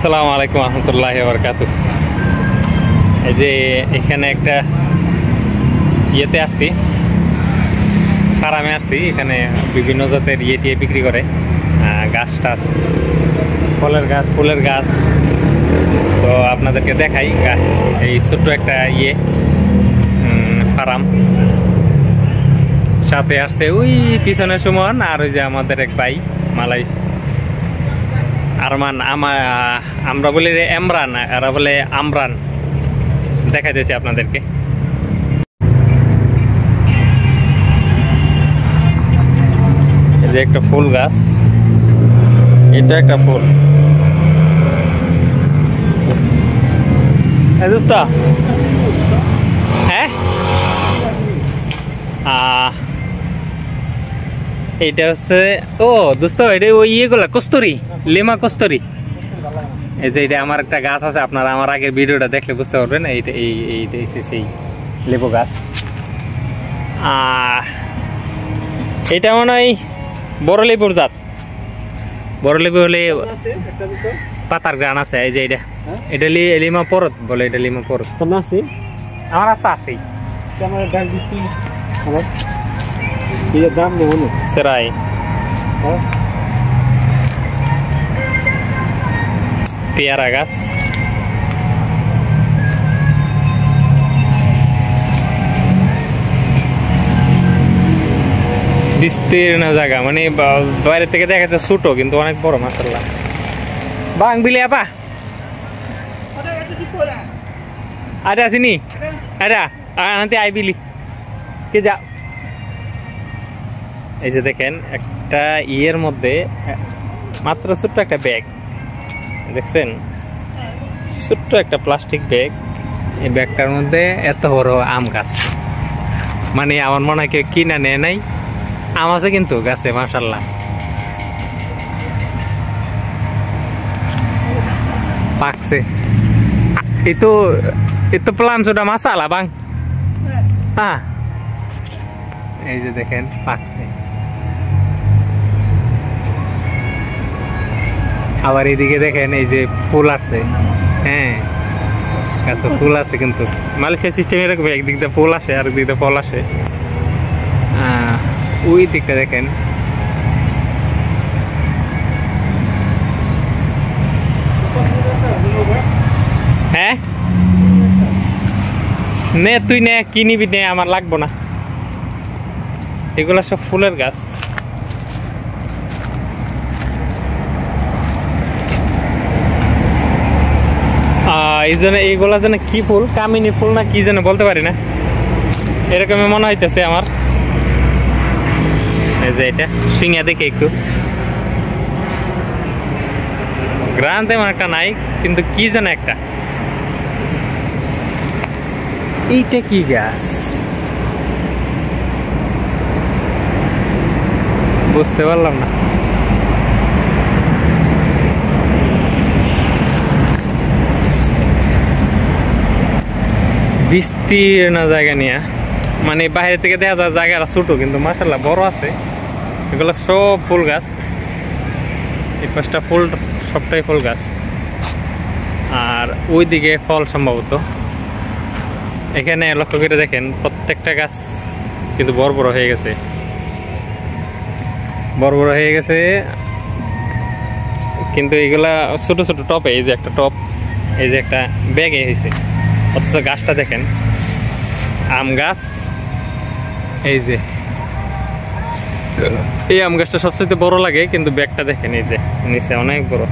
আসসালামু আলাইকুম রহমতুল্লাহি ওয়া বারাকাতুহু। এই যে এখানে একটা ইয়েতে আসছি, ফার্মে আসছি। এখানে বিভিন্ন জাতের টিয়ে বিক্রি করে, গাছ টাছ, ফলের গাছ, ফুলের গাছ। তো আপনাদেরকে দেখাই এই ছোট্ট একটা ফার্ম। সাথে আসছে ওই পিছনে সুমন, আর ওই যে আমাদের এক ভাই মালাই আরমান, আমরা বলি এমরান, এরা বলে আমরান। দেখাই দিয়েছি আপনাদেরকে। এই যে একটা ফুল গাছ, এটা একটা ফুল। দোস্ত, হ্যাঁ এটা হচ্ছে, ও দোস্ত এটা ওই ইয়েগুলা কস্তুরি, লিমা কস্তুরি। এই যে এটা আমার একটা গাছ আছে, আপনারা আমার আগের ভিডিওটা দেখলে বুঝতে পারবেন। এইটা এইটা সেই লেবু গাছ। এটা মনে হয় বড় লেবুর জাত। বড় লেবু হলে পাতার গ্রান আছে। এই যে এটা লিমা পরত বলে, এটা লিমা পরত। আমার আত্মা আছেই সেরাই। পেয়ারা গাছ, বিস্তীর্ণ জায়গা, মানে বাইরে থেকে দেখা যাচ্ছে ছোট কিন্তু অনেক বড়। মাশাআল্লাহ। বাং বিলি আপা ada sini, ada nanti I বিলি কে যা। এই যে দেখেন একটা ইয়ের মধ্যে মাত্র ছোট্ট একটা ব্যাগ দেখছেন, ছোট্ট একটা প্লাস্টিক ব্যাগ। এই ব্যাগটার মধ্যে এত বড় আম গাছ, মানে আমার মনে হয় কেউ কিনা নেয় নাই। আম আছে কিন্তু গাছে, মাশাআল্লাহ। পাকছে। itu pelan sudah masalah bang. এই যে দেখেন পাকছে। আবার এদিকে দেখেন এই যে ফুল আছে। হ্যাঁ, গাছে ফুল আছে কিন্তু মালয়েশিয়া সিস্টেম এরকম, একদিক দিয়ে ফুল আসে আর একদিক দিয়ে ফল আসে। ওই দিকটা দেখেন। হ্যাঁ নে, তুই নে, কি নিবি নে, আমার লাগবো না। এগুলা সব ফুলের গাছ। এই জন্য এইগুলা যেন কি ফুল, কামিনী ফুল না কি যেন বলতে পারি না, এরকমই মনে হইতেছে আমার। এই যে এটা সিঙ্গা দেখে একটু গ্রান তেমন একটা নাই, কিন্তু কি যেন একটা। এইটা কি গাছ বুঝতে পারলাম না। বিস্তীর্ণ জায়গা নিয়ে, মানে বাইরে থেকে দেখা যায় জায়গাটা ছোট কিন্তু মাশাআল্লাহ বড় আছে। এগুলো সব ফুল গাছ, এই পাঁচটা ফুল সবটাই ফুল গাছ। আর ওইদিকে ফল সম্ভবত। এখানে লক্ষ্য করে দেখেন প্রত্যেকটা গাছ কিন্তু বড় বড় হয়ে গেছে, বড় বড় হয়ে গেছে। কিন্তু এগুলা ছোট ছোট টপে, এই যে একটা টপ, এই যে একটা ব্যাগে হয়েছে। অথচ গাছটা দেখেন আম গাছ। এই যে এই আম গাছটা সবচেয়ে বড় লাগে, কিন্তু ব্যাগটা দেখেন এই যে নিচে অনেক বড়।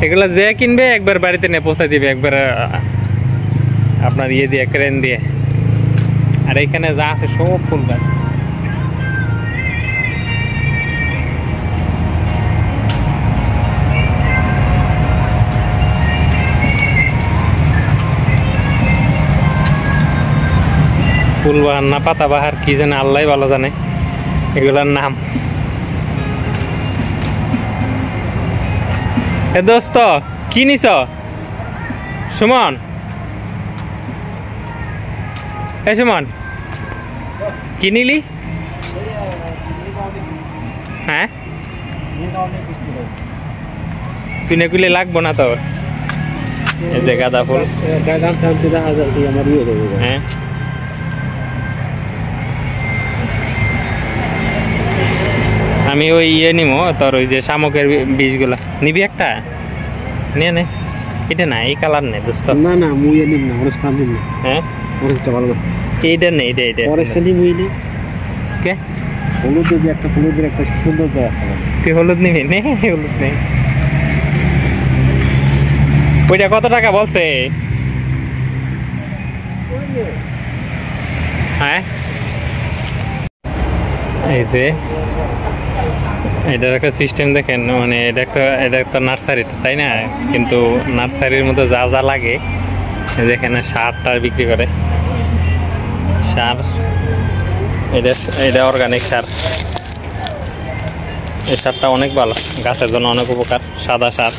এগুলা যে কিনবে একবার বাড়িতে নিয়ে পৌঁছায় দিবে, একবার আপনার ইয়ে দিয়ে, ক্রেন দিয়ে। আর এইখানে যা আছে সব ফুল গাছ। ফুলবাহার না পাতাবাহার কি জানে, আল্লাহ ভালো জানে এগুলার নাম। এ দোস্ত কি নিছ? সুমন, এ সুমন কি নিলি? হ্যাঁ পিনে কুলে লাগবো না তো এই যে গাঁদা ফুল হ্যাঁ আমি ওই ইয়ে নিবো তোর ওই যে শামুকের বীজগুলা নিবি একটা নিয়ে নে এটা না এই কালার নেই দোস্ত না না মুই নিব না অরেঞ্জ কালার নিব হ্যাঁ অরেঞ্জটা ভালো না এইটা নেই এটা অরেঞ্জটা নিব মুই নি কে হলুদের যে একটা হলুদের একটা সুন্দর আছে তুই হলুদ নিবি নে হলুদ নেই ওইটা কত টাকা বলছে হ্যাঁ এই যে এটার একটা সিস্টেম দেখেন মানে এটা একটা নার্সারি তাই না কিন্তু নার্সারির মধ্যে যা যা লাগে যেখানে সার টার বিক্রি করে সার এটা অর্গানিক সার এই সারটা অনেক ভালো গাছের জন্য অনেক উপকার সাদা সার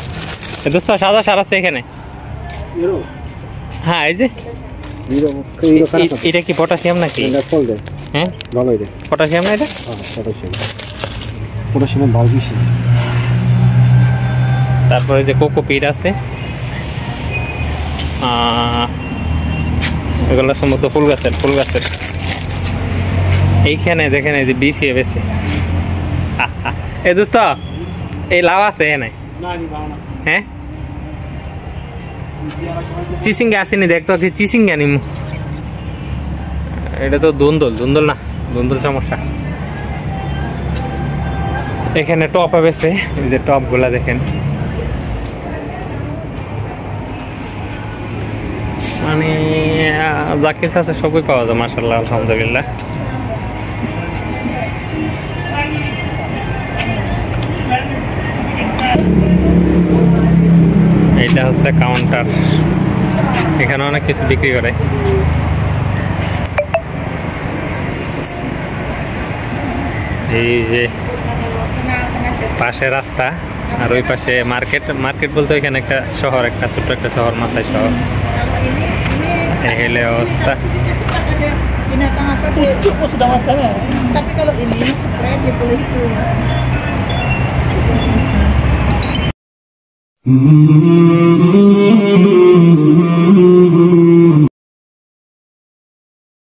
দোস্ত সাদা সার আছে এখানে হ্যাঁ এই যে এটা কি পটাশিয়াম নাকি হ্যাঁ পটাশিয়াম না এটা পটাশিয়াম ভালো বেশি তারপরে যে কোকোপিট আছে এগুলো সম্ভবত ফুল গাছের এইখানে দেখেন এই যে বিছিয়ে বেশি এই দোস্ত এই লাউ আছে এখানে হ্যাঁ চিচিঙ্গা আসেনি দেখতো কি চিচিঙ্গা নিমু এটা তো দুন্দল না দুন্দল সমস্যা এখানে টপ আছে এই যে টপ গুলা দেখেন মানে যা কিছু আছে সবই পাওয়া যায় মাশাআল্লাহ আলহামদুলিল্লাহ এটা হচ্ছে কাউন্টার এখানে অনেক কিছু বিক্রি করে এই যে পাশে রাস্তা আর ওই পাশে মার্কেট বলতে এখানে একটা শহর একটা ছোট্ট একটা শহর মাসাই শহর এই হলে অবস্থা binatang apa dia cukup sudah makan ya tapi kalau ini spray dia boleh itu